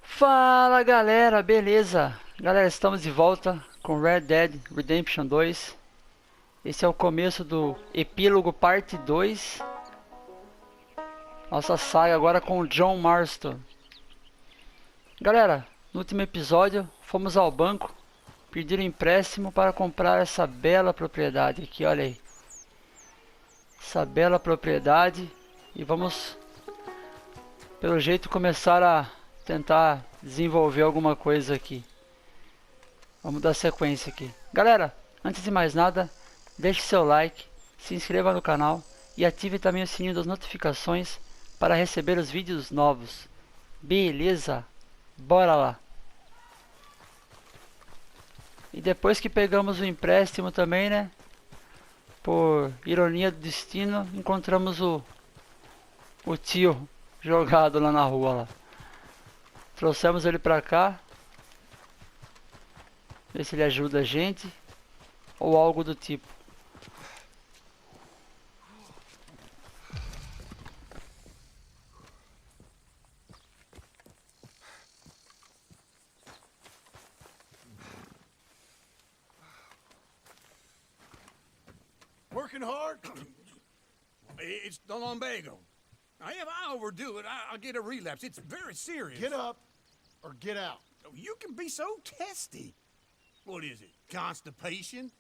Fala galera, beleza? Galera, estamos de volta com Red Dead Redemption 2. Esse é o começo do Epílogo Parte 2. Nossa saga agora com o John Marston. Galera, no último episódio fomos ao banco pedir um empréstimo para comprar essa bela propriedade aqui, olha aí. Essa bela propriedade. E vamos, pelo jeito, começar a tentar desenvolver alguma coisa aqui. Vamos dar sequência aqui. Galera, antes de mais nada, deixe seu like, se inscreva no canal e ative também o sininho das notificações para receber os vídeos novos. Beleza? Bora lá! E depois que pegamos o empréstimo também, né? Por ironia do destino, encontramos o tio jogado lá na rua lá. Trouxemos ele pra cá. Ver se ele ajuda a gente. Ou algo do tipo. Working hard? It's the lumbago. Now, if I overdo it, I'll get a relapse. It's very serious. Get up or get out. You can be so testy. What is it, constipation?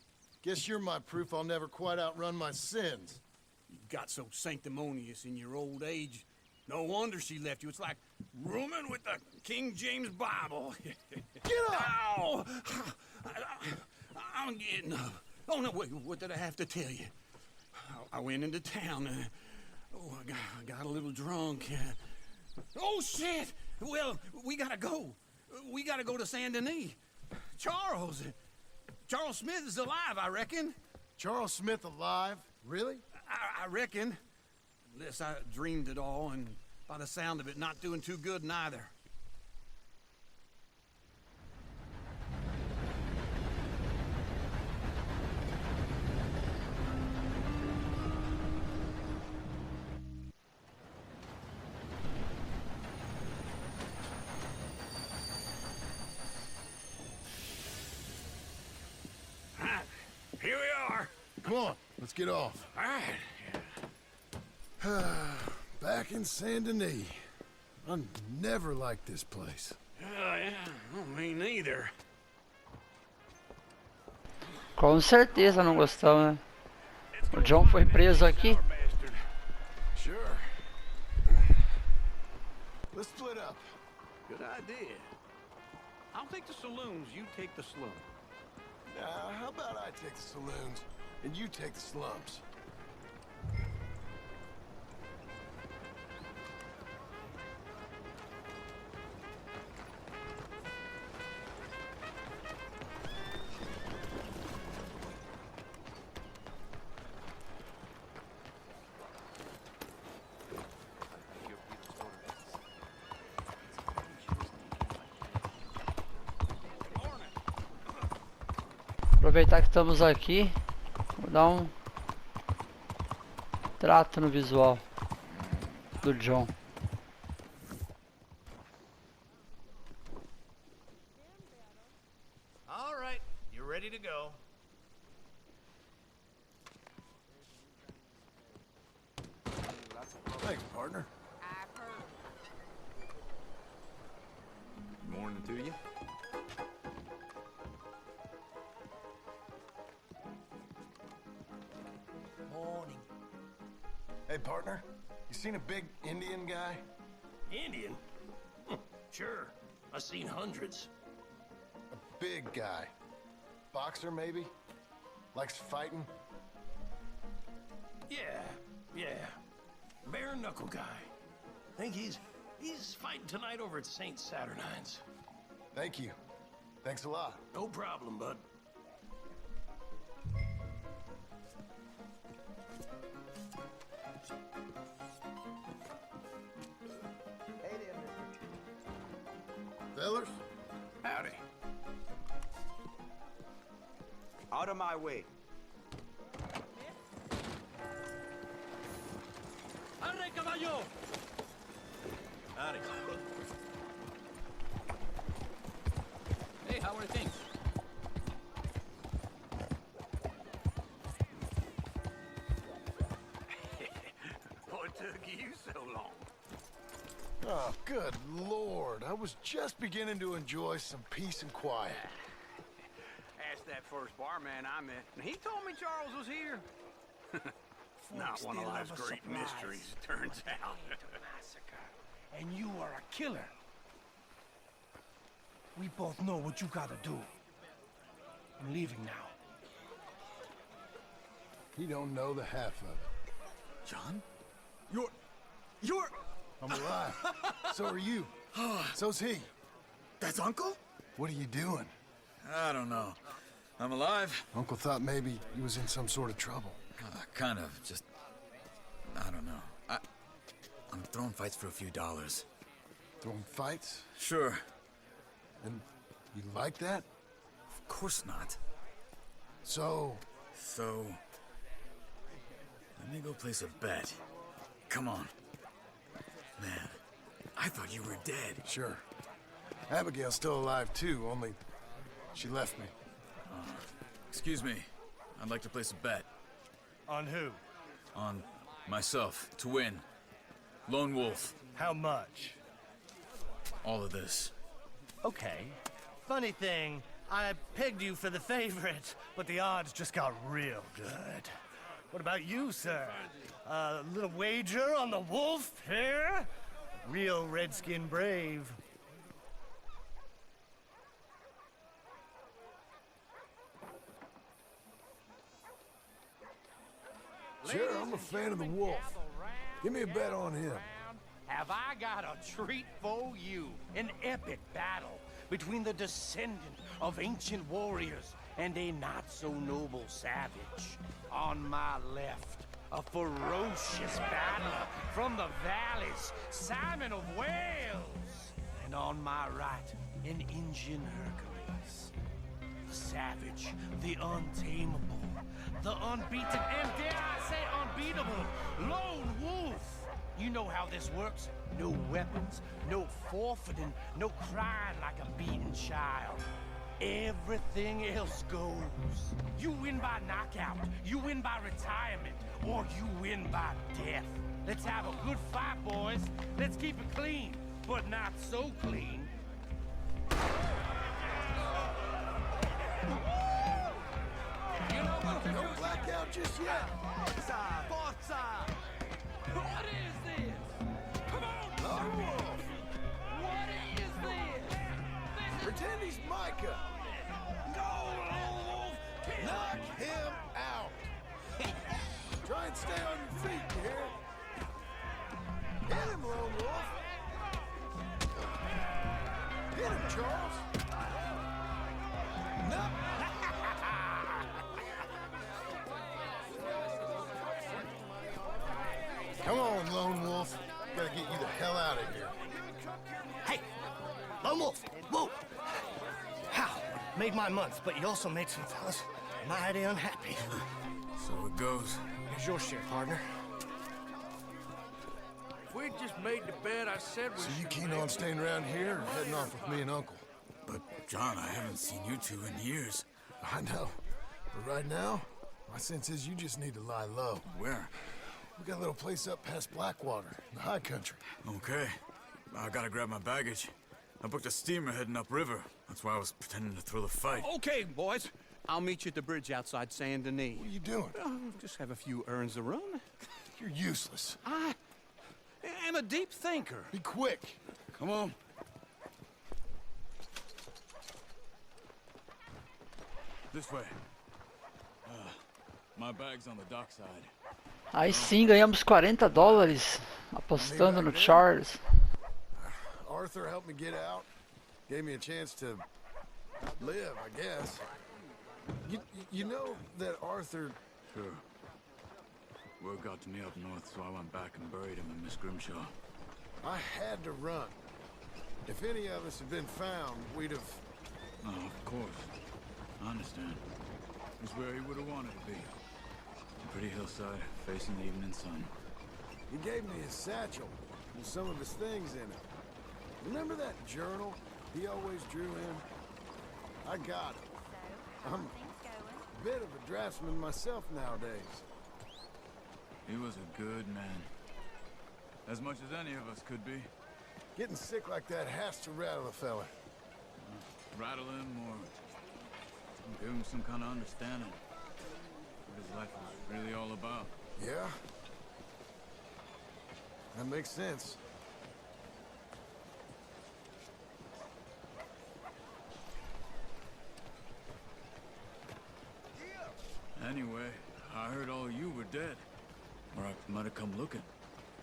Guess you're my proof I'll never quite outrun my sins. You got so sanctimonious in your old age. No wonder she left you. It's like rooming with the King James Bible. Get up! Ow! I'm getting up. Oh, no, wait, what did I have to tell you? I went into town. I got a little drunk. Oh, shit! Well, we gotta go. We gotta go to Saint Denis. Charles Smith is alive, I reckon. Charles Smith alive? Really? I reckon. Unless I dreamed it all, and by the sound of it, not doing too good neither. Here we are. Come on, let's get off. All right. Back in Saint Denis. I never liked this place. Yeah, me neither. Com certeza não gostamos, né? O John foi preso aqui. Sure. Let's split up. Good idea. I'll take the saloons, you take the slum. How about I take the saloons and you take the slums? Aproveitar que estamos aqui, vou dar um trato no visual do John. All right, you're ready to go. Thanks, partner. Good morning to you. Morning. Hey, partner. You seen a big Indian guy? Indian? Sure. I've seen hundreds. A big guy. Boxer, maybe? Likes fighting? Yeah. Bare knuckle guy. Think he's fighting tonight over at St. Saturnine's. Thank you. Thanks a lot. No problem, bud. Fellers? Howdy. Out of my way. caballo! Howdy. Hey, how are things? What took you so long? Oh, good Lord. I was just beginning to enjoy some peace and quiet. Asked that first barman I met, and he told me Charles was here. Not one of life's great mysteries, it turns out. And you are a killer. We both know what you gotta do. I'm leaving now. He don't know the half of it. John? You're... I'm alive. So are you. So's he. That's Uncle? What are you doing? I don't know. I'm alive. Uncle thought maybe he was in some sort of trouble. Kind of. Just... I don't know. I'm throwing fights for a few dollars. Throwing fights? Sure. And you like that? Of course not. So... So... Let me go place a bet. Come on. Man, I thought you were dead. Sure. Abigail's still alive too, only she left me. Excuse me. I'd like to place a bet. On who? On myself, to win. Lone Wolf. How much? All of this. Okay. Funny thing, I pegged you for the favorite, but the odds just got real good. What about you, sir? A little wager on the wolf here? Real redskin brave. Sure, I'm a fan of the wolf. Give me a bet on him. Have I got a treat for you? An epic battle between the descendant of ancient warriors and a not-so-noble savage. On my left, a ferocious battler from the valleys, Simon of Wales. And on my right, an Indian Hercules. The savage, the untamable, the unbeaten, and dare I say unbeatable, Lone Wolf. You know how this works. No weapons, no forfeiting, no crying like a beaten child. Everything else goes. You win by knockout, you win by retirement, or you win by death. Let's have a good fight, boys. Let's keep it clean, but not so clean. Don't black out just yet. What is this? Come on! Lone Wolf. What is this? Pretend he's Micah. Go, Lone Wolf! Knock him out. Try and stay on your feet, you hear? Hit him, Lone Wolf. Hit him, Charles. No. Come on, Lone Wolf. Gotta get you the hell out of here. Hey, Lone Wolf, whoa! How? Made my month, but you also made some fellas mighty unhappy. So it goes. Here's your share, partner. If we'd just made the bet I said we So you should keen make, on staying around here or heading off with me and Uncle? But, John, I haven't seen you two in years. I know. But right now, my sense is you just need to lie low. Where? We got a little place up past Blackwater, in the high country. Okay. I gotta grab my baggage. I booked a steamer heading upriver. That's why I was pretending to throw the fight. Okay, boys. I'll meet you at the bridge outside Saint Denis. What are you doing? Just have a few errands to run. You're useless. I am a deep thinker. Be quick. Come on. This way. My bag's on the dockside. Aí sim ganhamos $40 apostando no Charles. Arthur helped me get out. Gave me a chance to live, I guess. You know that Arthur... Sure. Word got to me up north, so I went back and buried him in Miss Grimshaw. I had to run. If any of us had been found, we'd have... Oh, of course. I understand. It was where he would have wanted to be. A pretty hillside, facing the evening sun. He gave me his satchel with some of his things in it. Remember that journal he always drew in? I got it. I'm a bit of a draftsman myself nowadays. He was a good man. As much as any of us could be. Getting sick like that has to rattle a fella. Rattle him or give him some kind of understanding. What his life was really all about. Yeah? That makes sense. Anyway, I heard all you were dead. Or I might have come looking.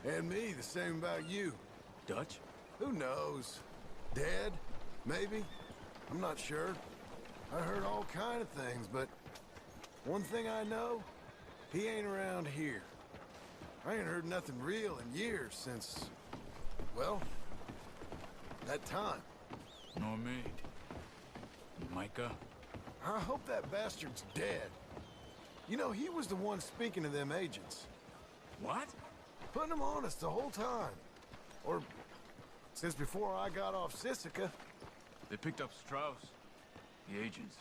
And me, the same about you. Dutch? Who knows? Dead? Maybe? I'm not sure. I heard all kind of things, but one thing I know, he ain't around here. I ain't heard nothing real in years since, well, that time. Nor me. Micah? I hope that bastard's dead. You know, he was the one speaking to them agents. What? Putting them on us the whole time. Or since before I got off Sisika. They picked up Strauss. The agents.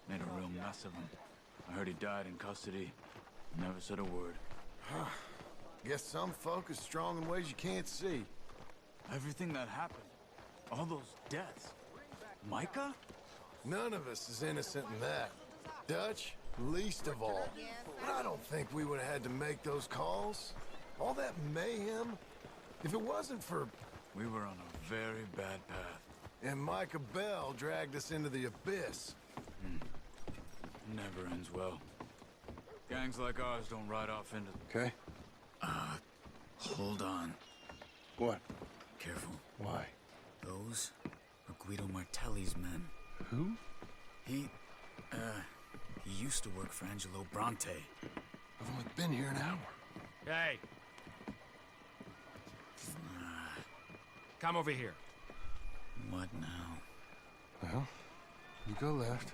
Made a real mess of him. I heard he died in custody. Never said a word. Guess some folk is strong in ways you can't see. Everything that happened. All those deaths. Micah? None of us is innocent in that. Dutch, least of all. But I don't think we would have had to make those calls. All that mayhem. If it wasn't for... We were on a very bad path. And Micah Bell dragged us into the abyss. Never ends well. Gangs like ours don't ride off into... Okay. Hold on. What? Careful. Why? Those are Guido Martelli's men. Who? He used to work for Angelo Bronte. I've only been here an hour. Hey. Come over here. What now? Well, you go left,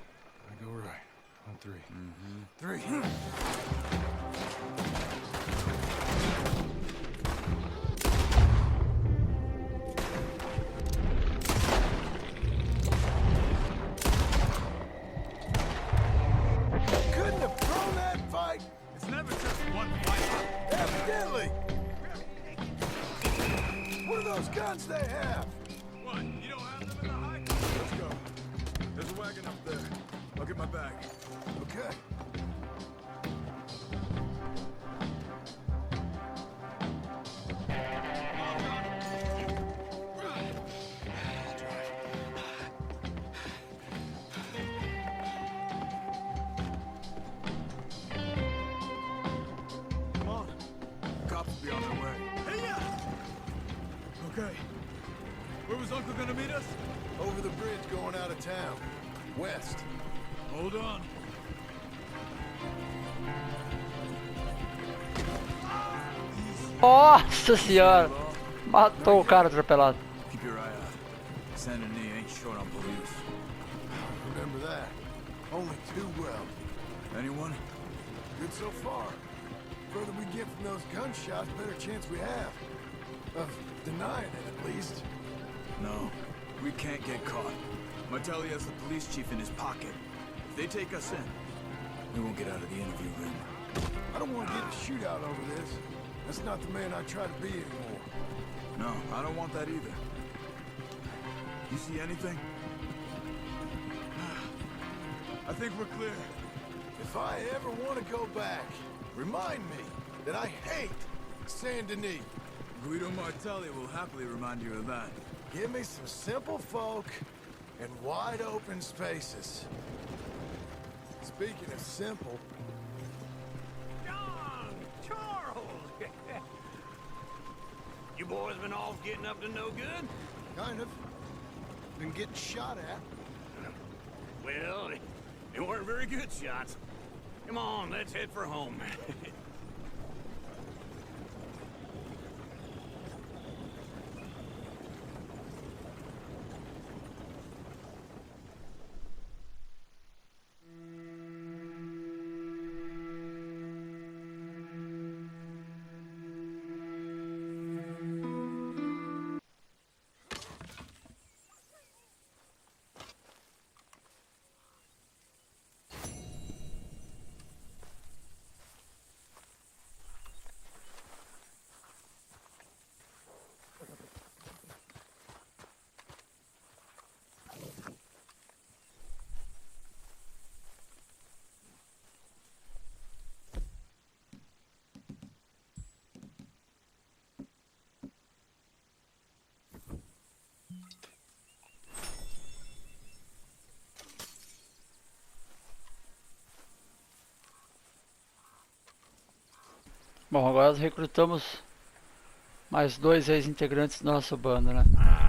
I go right. On three. Three. Couldn't have thrown that fight. It's never just one fight. Evidently. What are those guns they have? What? You don't have them in the high? Let's go. There's a wagon up there. I'll get my bag. Okay. Come on. Cops will be on their way. Hey, yeah! Okay. Where was Uncle gonna meet us? Over the bridge going out of town. West. Hold on. Nossa senhora! Matou o cara atropelado. Keep your eye out. Saint Denis ain't short on police. Remember that. Only too well. Anyone? Good so far. Further we get from those gunshots, better chance we have. Of denying it, at least. No. We can't get caught. Martelli has the police chief in his pocket. If they take us in, we won't get out of the interview room. I don't want to get in a shootout over this. That's not the man I try to be anymore. No, I don't want that either. You see anything? I think we're clear. If I ever want to go back, remind me that I hate Saint Denis. Guido Martelli will happily remind you of that. Give me some simple folk and wide open spaces. Speaking of simple, John! Charles! You boys been off getting up to no good? kind of. Been getting shot at. Well, they weren't very good shots. Come on, let's head for home. Bom, agora nós recrutamos mais 2 ex-integrantes do nosso bando, né?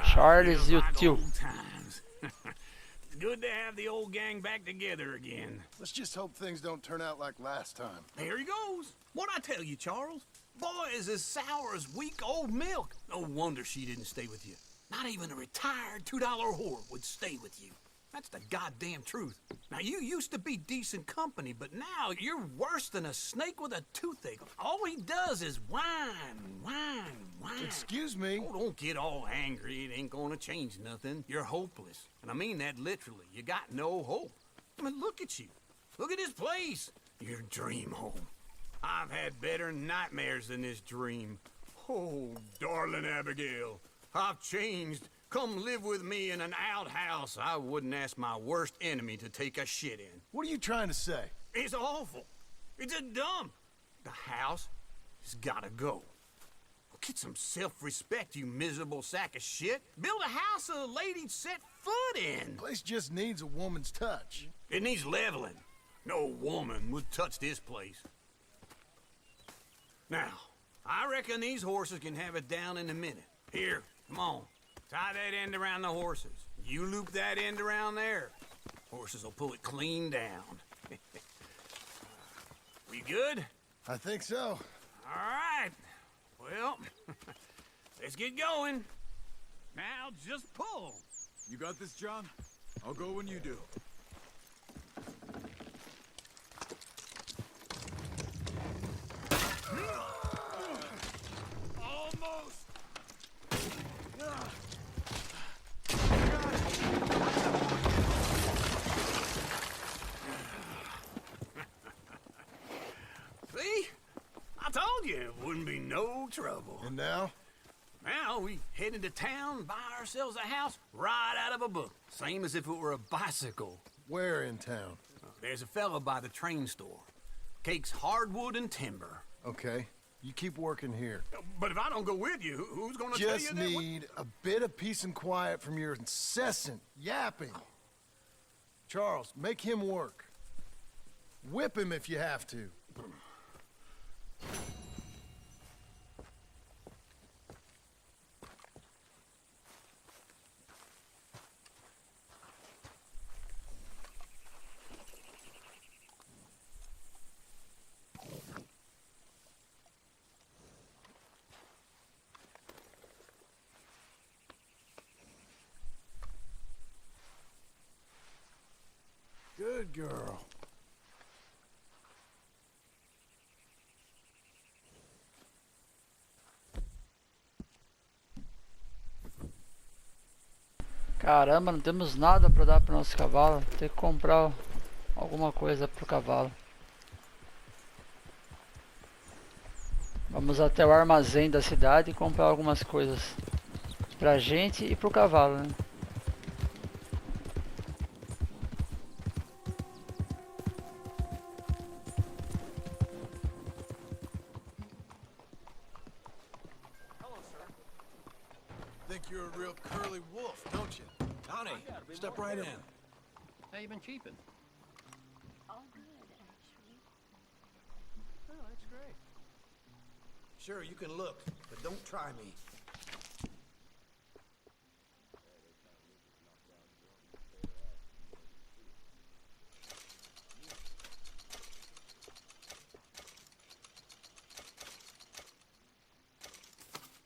Charles Feels e o like tio. old times. It's good to have the old gang back together again. Let's just hope things don't turn out like last time. There he goes. What'd I tell you, Charles? Boy is as sour as week-old milk. No wonder she didn't stay with you. Not even a retired $2 whore would stay with you. That's the goddamn truth. Now, you used to be decent company, but now you're worse than a snake with a toothache. All he does is whine, whine, whine. Excuse me? Oh, don't get all angry. It ain't gonna change nothing. You're hopeless. And I mean that literally. You got no hope. I mean, look at you. Look at this place. Your dream home. I've had better nightmares than this dream. Oh, darling Abigail, I've changed. Come live with me in an outhouse I wouldn't ask my worst enemy to take a shit in. What are you trying to say? It's awful. It's a dump. The house has gotta go. Get some self-respect, you miserable sack of shit. Build a house a lady'd set foot in. Place just needs a woman's touch. It needs leveling. No woman would touch this place. Now, I reckon these horses can have it down in a minute. Here, come on. Tie that end around the horses. You loop that end around there. Horses will pull it clean down. We good? I think so. All right. Well, let's get going. Now just pull. You got this, John? I'll go when you do. Almost. See? I told you it wouldn't be no trouble. And now? Now we head into town, buy ourselves a house right out of a book. Same as if it were a bicycle. Where in town? There's a fella by the train store. Cakes hardwood and timber. Okay. You keep working here. But if I don't go with you, who's gonna tell you Just that? need a bit of peace and quiet from your incessant yapping. Charles, make him work. Whip him if you have to. Good girl. Caramba, não temos nada para dar para o nosso cavalo. Tem que comprar alguma coisa pro cavalo. Vamos até o armazém da cidade e comprar algumas coisas pra gente e pro cavalo, né? Think you're a real curly wolf, don't you? Howdy, step right in. How you been keeping? All good, actually. Oh, that's great. Sure, you can look, but don't try me.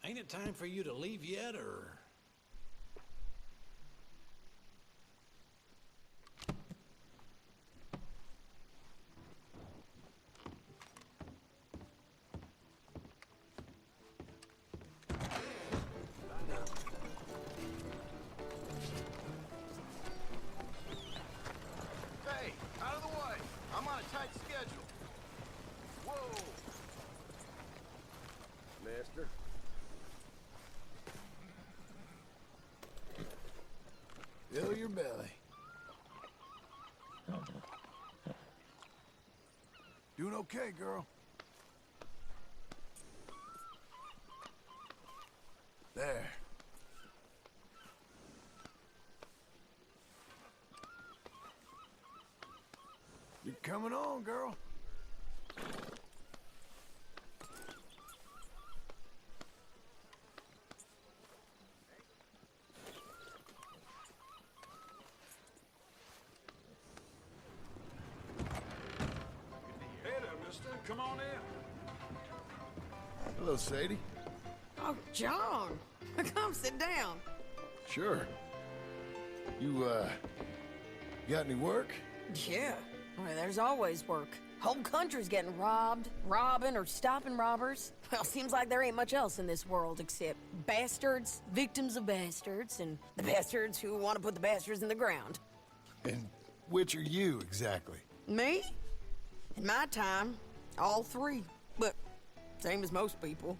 Ain't it time for you to leave yet, or...? Hey, out of the way. I'm on a tight schedule. Whoa. Mister. Fill your belly. Doing okay, girl. There. You're coming on, girl. come on in. Hello, Sadie. Oh, John. Come sit down. Sure. You, got any work? Yeah. Well, there's always work. Whole country's getting robbed, robbing, or stopping robbers. Well, seems like there ain't much else in this world except bastards, victims of bastards, and the bastards who want to put the bastards in the ground. And which are you, exactly? Me? In my time, all three. But same as most people.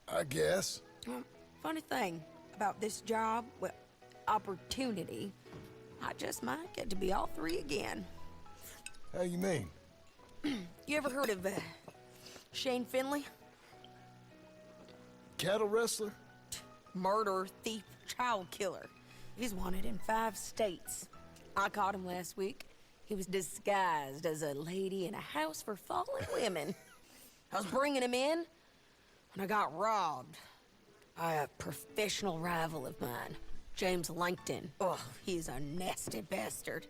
I guess. Well, funny thing about this job, well, opportunity, I just might get to be all three again. How you mean? You ever heard of Shane Finley? Cattle wrestler? Murderer, thief, child killer. He's wanted in 5 states. I caught him last week. He was disguised as a lady in a house for fallen women. I was bringing him in when I got robbed by a professional rival of mine, James Langton. Oh, he's a nasty bastard.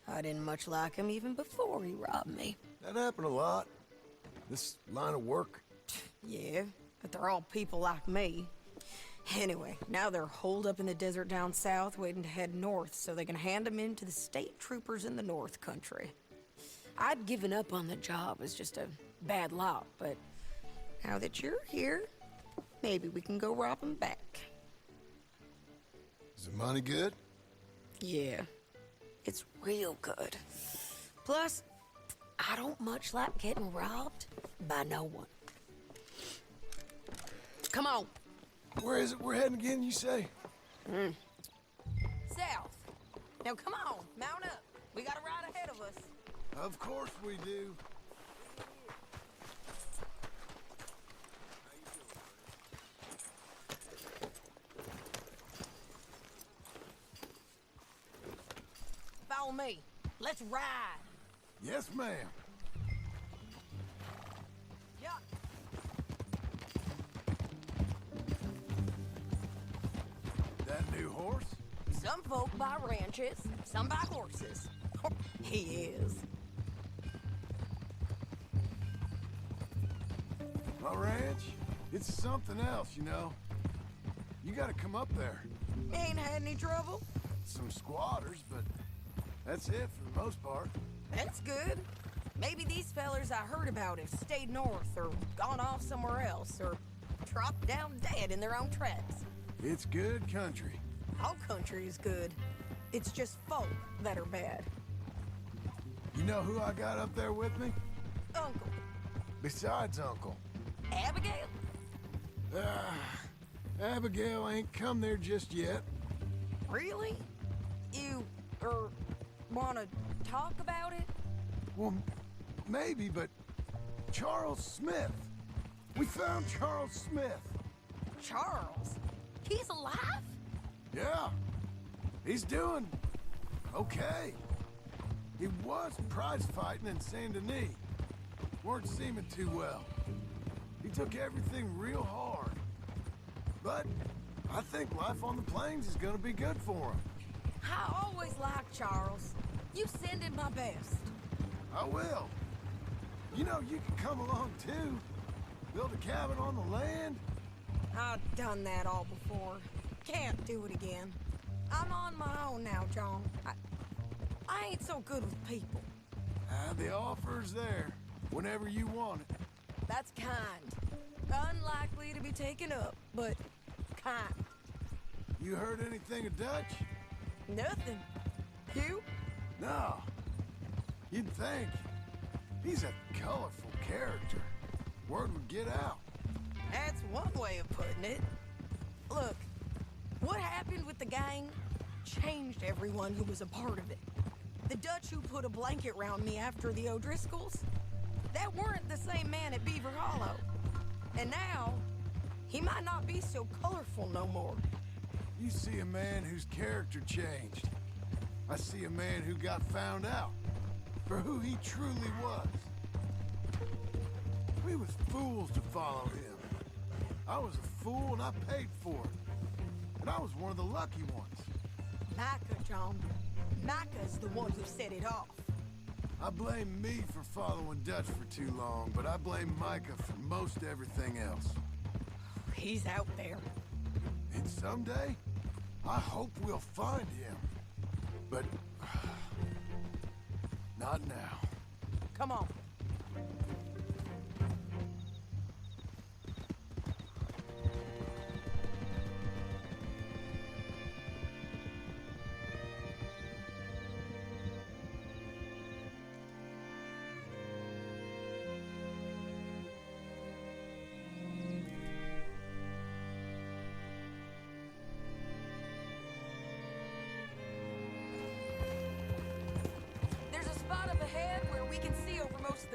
I didn't much like him even before he robbed me. That happened a lot. This line of work. Yeah, but they're all people like me. Anyway, now they're holed up in the desert down south, waiting to head north so they can hand them in to the state troopers in the north country. I'd given up on the job as just a bad lot, but now that you're here, maybe we can go rob them back. Is the money good? Yeah, it's real good. Plus, I don't much like getting robbed by no one. Come on. Where is it we're heading again, you say? South. Now come on, mount up. We got a ride ahead of us. Of course we do. Follow me. Let's ride. Yes, ma'am. Yeah. That new horse? Some folk buy ranches, some buy horses. He is. My ranch? It's something else, you know. You gotta come up there. Ain't had any trouble? Some squatters, but that's it for the most part. That's good. Maybe these fellers I heard about have stayed north or gone off somewhere else or dropped down dead in their own tracks. It's good country. All country is good. It's just folk that are bad. You know who I got up there with me? Uncle. Besides Uncle. Abigail? Abigail ain't come there just yet. Really? You, wanna talk about it? Well, maybe, but Charles Smith. We found Charles Smith. Charles? He's alive? Yeah. He's doing okay. He was prize fighting in Saint Denis. Weren't seeming too well. He took everything real hard. But I think life on the plains is gonna be good for him. I always liked Charles. You send him my best. I will. You know, you can come along too. Build a cabin on the land. I've done that all before. Can't do it again. I'm on my own now, John. I ain't so good with people. The offer's there whenever you want it. That's kind. Unlikely to be taken up, but kind. You heard anything of Dutch? Nothing. You? No. You'd think. He's a colorful character. Word would get out. That's one way of putting it. Look, what happened with the gang changed everyone who was a part of it. The Dutch who put a blanket round me after the O'Driscolls, that weren't the same man at Beaver Hollow. And now, he might not be so colorful no more. You see a man whose character changed. I see a man who got found out for who he truly was. We was fools to follow him. I was a fool and I paid for it. And I was one of the lucky ones. Micah, John. Micah's the one who set it off. I blame me for following Dutch for too long, but I blame Micah for most everything else. He's out there. And someday, I hope we'll find him. But... not now. Come on.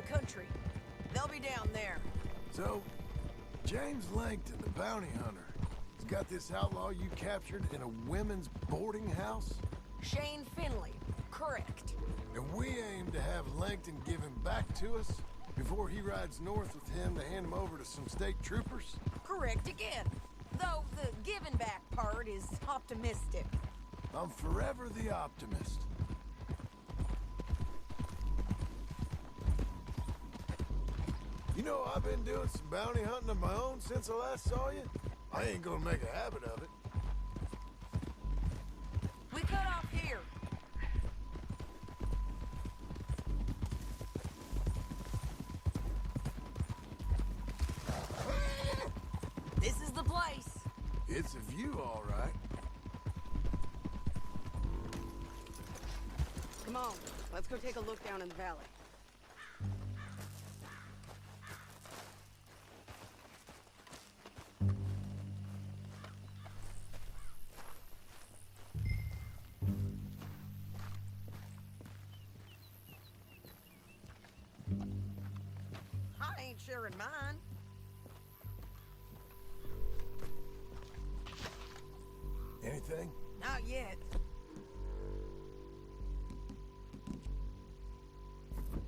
Country. They'll be down there. So, James Langton, the bounty hunter, has got this outlaw you captured in a women's boarding house? Shane Finley. Correct. And we aim to have Langton give him back to us before he rides north with him to hand him over to some state troopers? Correct again. Though the giving back part is optimistic. I'm forever the optimist. You know, I've been doing some bounty hunting of my own since I last saw you. I ain't gonna make a habit of it. We cut off here. This is the place. It's a view, all right. Come on, let's go take a look down in the valley. I ain't sharing mine. Anything? Not yet.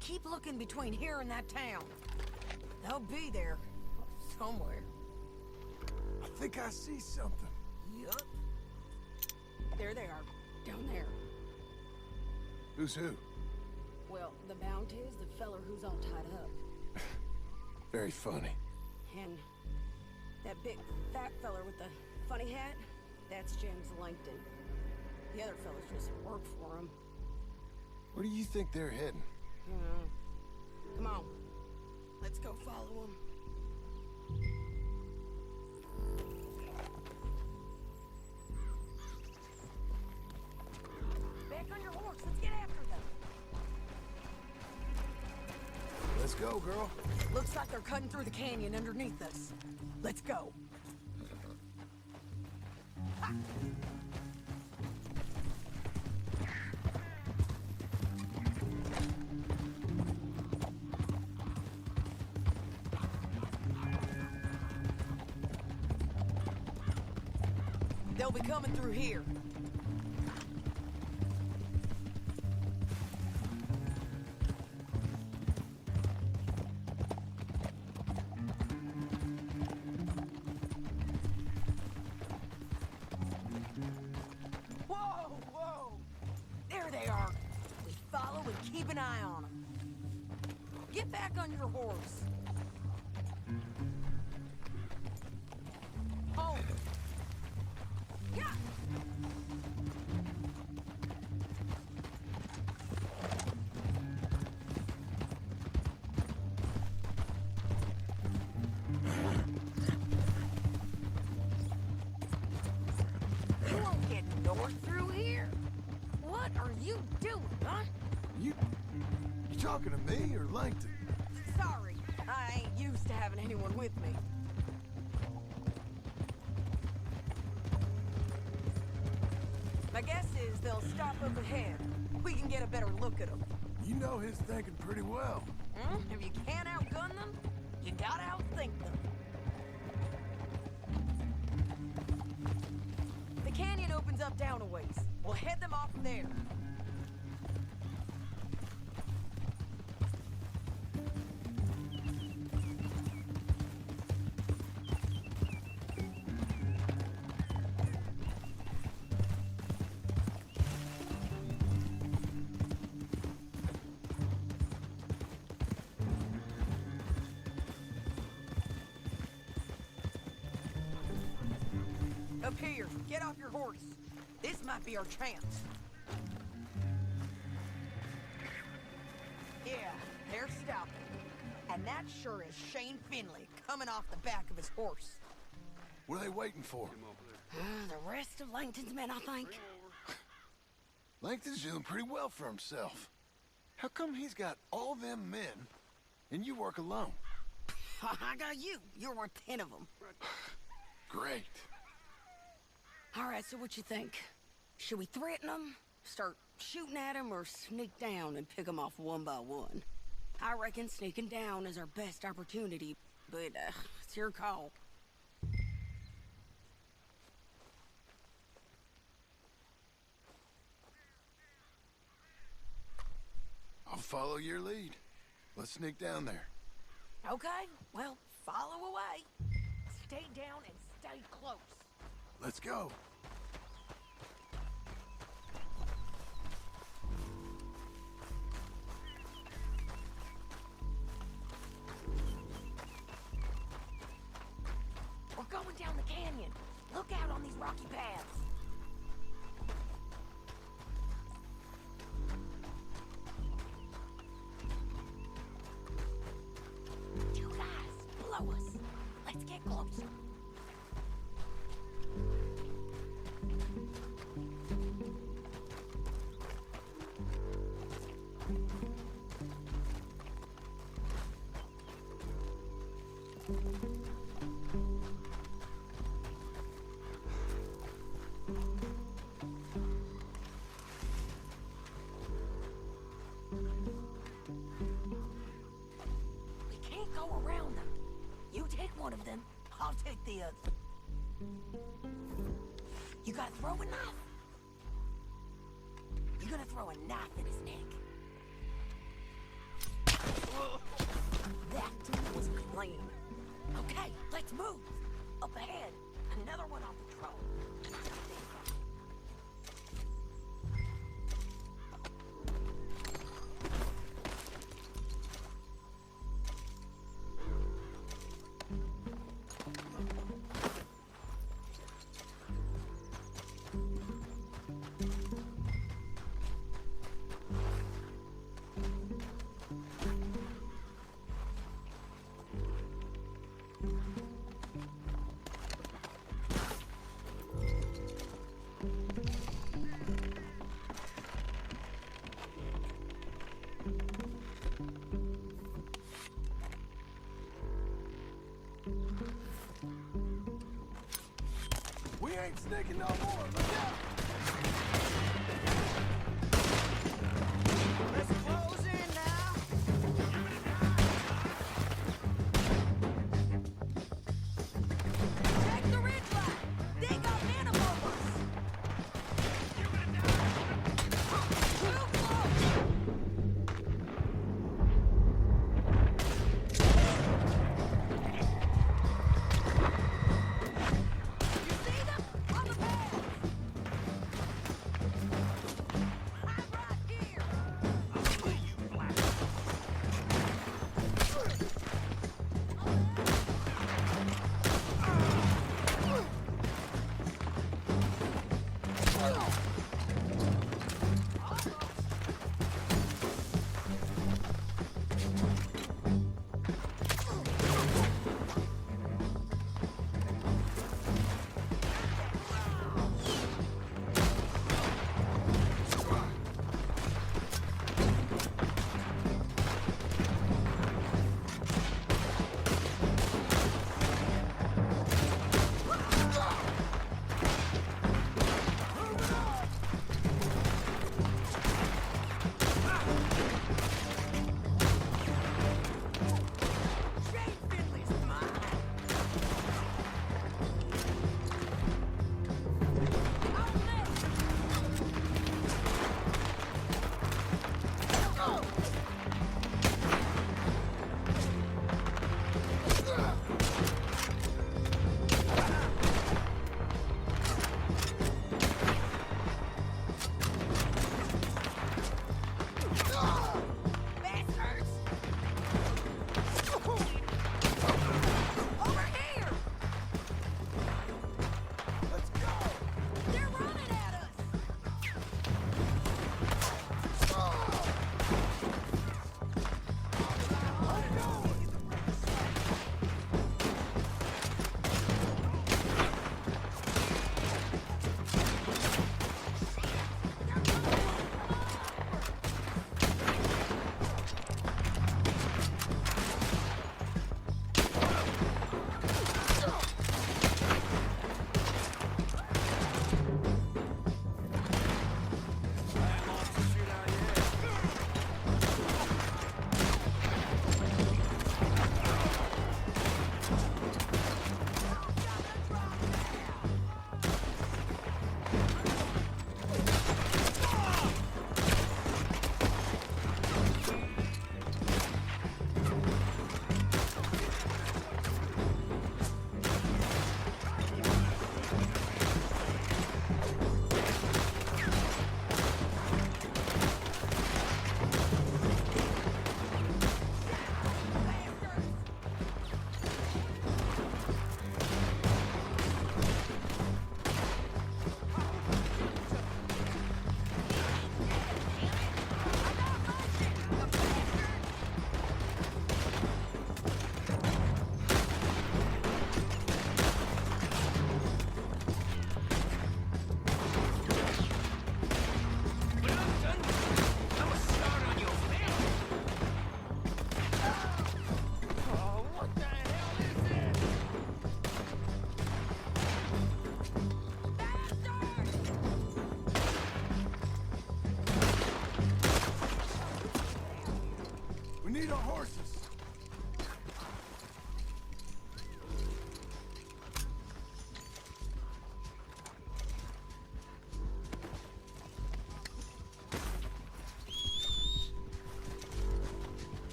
Keep looking between here and that town. They'll be there. Somewhere. I think I see something. Yup. There they are, down there. Who's who? Well, the bounty is the feller who's all tied up. Very funny. And that big fat feller with the funny hat, that's James Langton. The other fellas just work for him. Where do you think they're heading? Come on. Let's go follow him. Back on your horse. Let's get after them. Let's go, girl. Looks like they're cutting through the canyon underneath us. Let's go. Ha! They'll be coming through here. Whoa, whoa! There they are. We follow and keep an eye on them. Get back on your horse. Oh. Yeah. You won't get north through here. What are you doing, huh? You talking to me or Langton? Sorry, I ain't used to having anyone with me. My guess is they'll stop up ahead. We can get a better look at them. You know his thinking pretty well. If you can't outgun them, you gotta outthink them. The canyon opens up down a ways. We'll head them off there. Up here, get off your horse. This might be our chance. Yeah, they're stopping. And that sure is Shane Finley coming off the back of his horse. What are they waiting for? The rest of Langton's men, I think. Langton's doing pretty well for himself. How come he's got all them men, and you work alone? I got you. You're worth 10 of them. Great. All right, so what you think? Should we threaten them, start shooting at them, or sneak down and pick them off one by one? I reckon sneaking down is our best opportunity, but it's your call. I'll follow your lead. Let's sneak down there. Okay, well, follow away. Stay down and stay close. Let's go. We're going down the canyon. Look out on these rocky paths. You guys, blow us. Let's get closer. We can't go around them. You take one of them, I'll take the other. You gotta throw a knife. You're gonna throw a knife in his neck. That was clean. Okay, let's move. Up ahead, another one on patrol. We ain't sneaking no more. Look out! Let's close in now. Check the ridge line. They got men above us. Too close. You see them? On the path.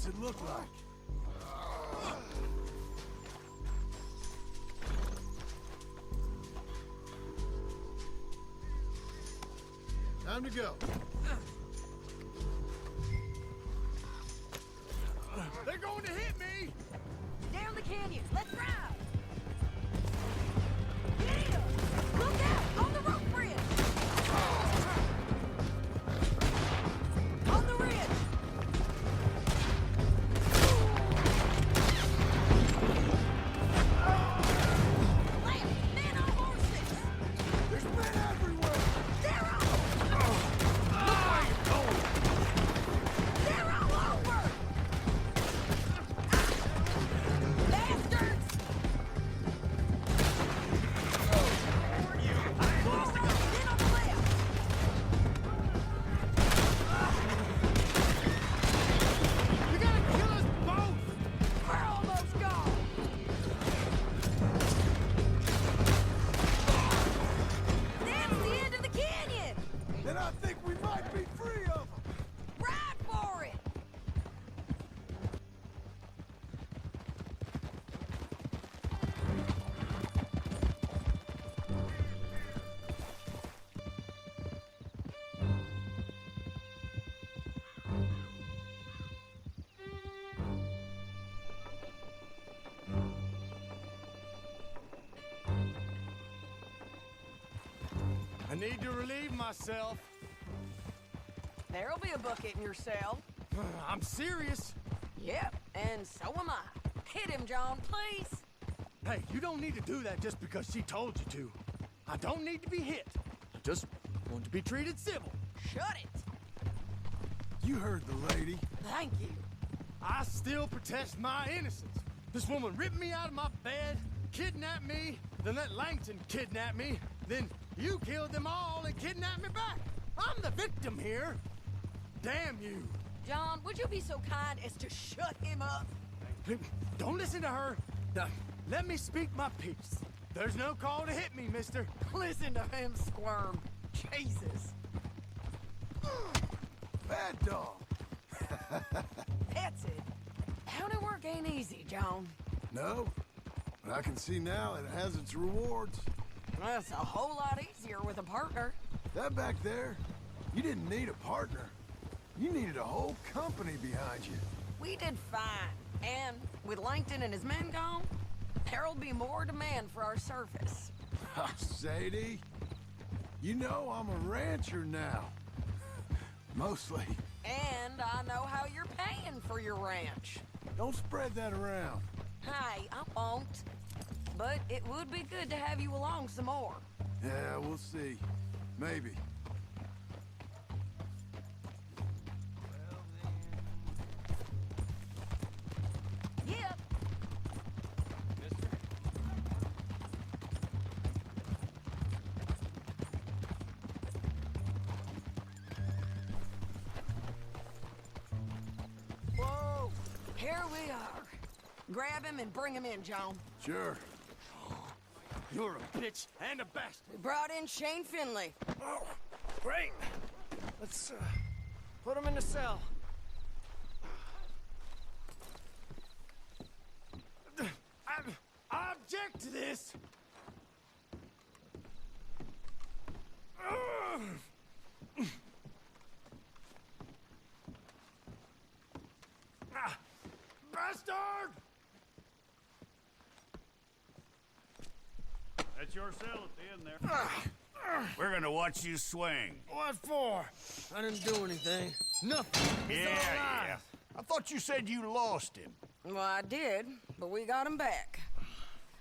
What's it look like? Time to go. They're going to hit me! Down the canyons, let's ride! Get in! Look out! On the rope bridge! On the ridge! Land! Men on horses! There's men everywhere! They're They're all over! Bastards! Men on the left! You gotta kill us both! We're almost gone! That's the end of the canyon! Then I think we might be free of them! Ride for it! I need to relieve myself. There'll be a bucket in your cell. I'm serious. Yep, and so am I. Hit him, John, please. Hey, you don't need to do that just because she told you to. I don't need to be hit. I just want to be treated civil. Shut it. You heard the lady. Thank you. I still protest my innocence. This woman ripped me out of my bed, kidnapped me, then let Langton kidnap me, then you killed them all and kidnapped me back. I'm the victim here. Damn you. John, would you be so kind as to shut him up? Don't listen to her. Now, let me speak my piece. There's no call to hit me, mister. Listen to him squirm. Jesus. Bad dog. That's it. County work ain't easy, John. No, but I can see now it has its rewards. That's a whole lot easier with a partner. That back there, you didn't need a partner. You needed a whole company behind you. We did fine. And with Langton and his men gone, there'll be more demand for our service. Sadie, you know I'm a rancher now. Mostly. And I know how you're paying for your ranch. Don't spread that around. Hey, I won't. But it would be good to have you along some more. Yeah, we'll see. Maybe. Yep. Whoa! Here we are. Grab him and bring him in, John. Sure. You're a bitch and a bastard. We brought in Shane Finley. Oh, great. Let's put him in the cell. I object to this. Bastard! That's your cell at the end there. We're gonna watch you swing. What for? I didn't do anything. Nothing. It's all lies. I thought you said you lost him. Well, I did, but we got him back.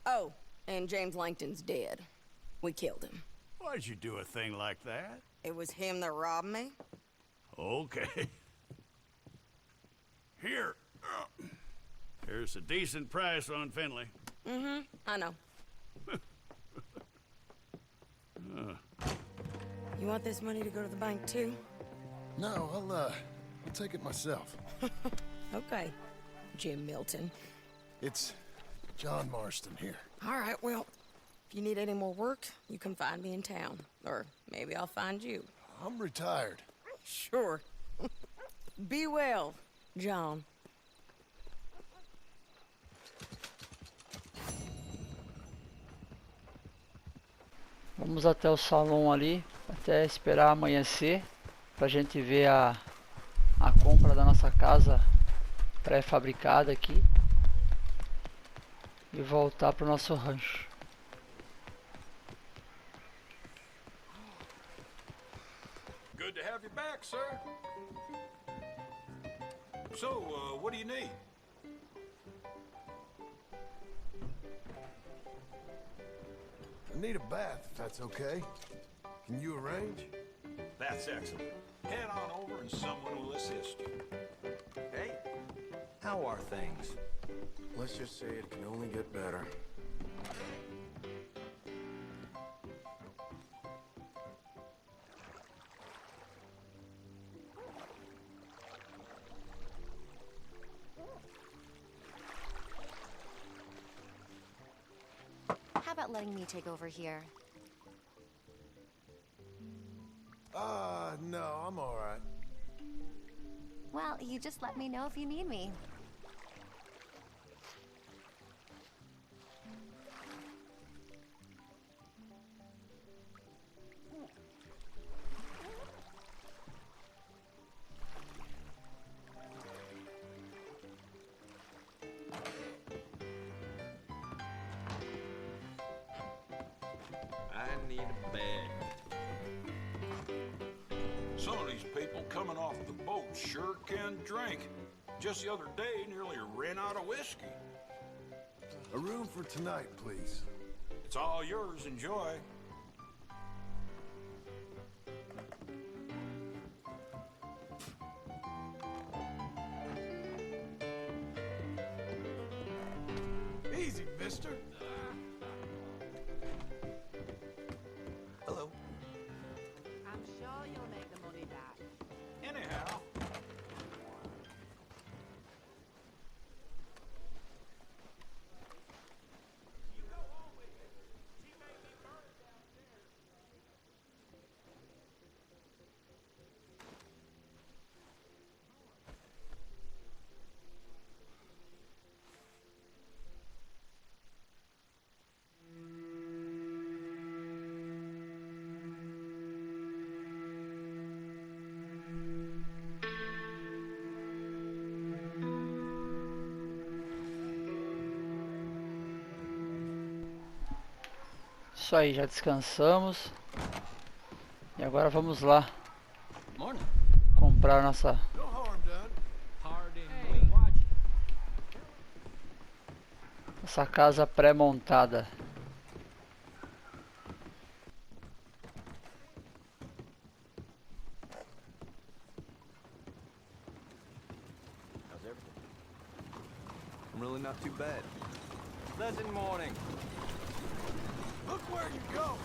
Oh, and James Langton's dead. We killed him. Why'd you do a thing like that? It was him that robbed me. Okay. Here. Here's a decent price on Finley. Mm-hmm, I know. You want this money to go to the bank, too? No, I'll take it myself. Okay, Jim Milton. It's John Marston here. All right, well, if you need any more work, you can find me in town. Or maybe I'll find you. I'm retired. Sure. Be well, John. Vamos até o salão ali, até esperar amanhecer, pra gente ver a compra da nossa casa pré-fabricada aqui e voltar pro nosso rancho. Good to have you back, sir. So, what do you need? I need a bath, if that's okay. Can you arrange? That's excellent. Head on over and someone will assist you. Hey, how are things? Let's just say it can only get better. How about letting me take over here? No, I'm all right. Well, you just let me know if you need me. I need a bed. Some of these people coming off the boat sure can drink. Just the other day, nearly ran out of whiskey. A room for tonight, please. It's all yours. Enjoy. Easy, mister. Hello. I'm sure you'll make the money back. Anyhow. Isso aí, já descansamos. E agora vamos lá comprar nossa casa pré-montada. How's everything? I'm really not too bad. Pleasant morning. Look where you go.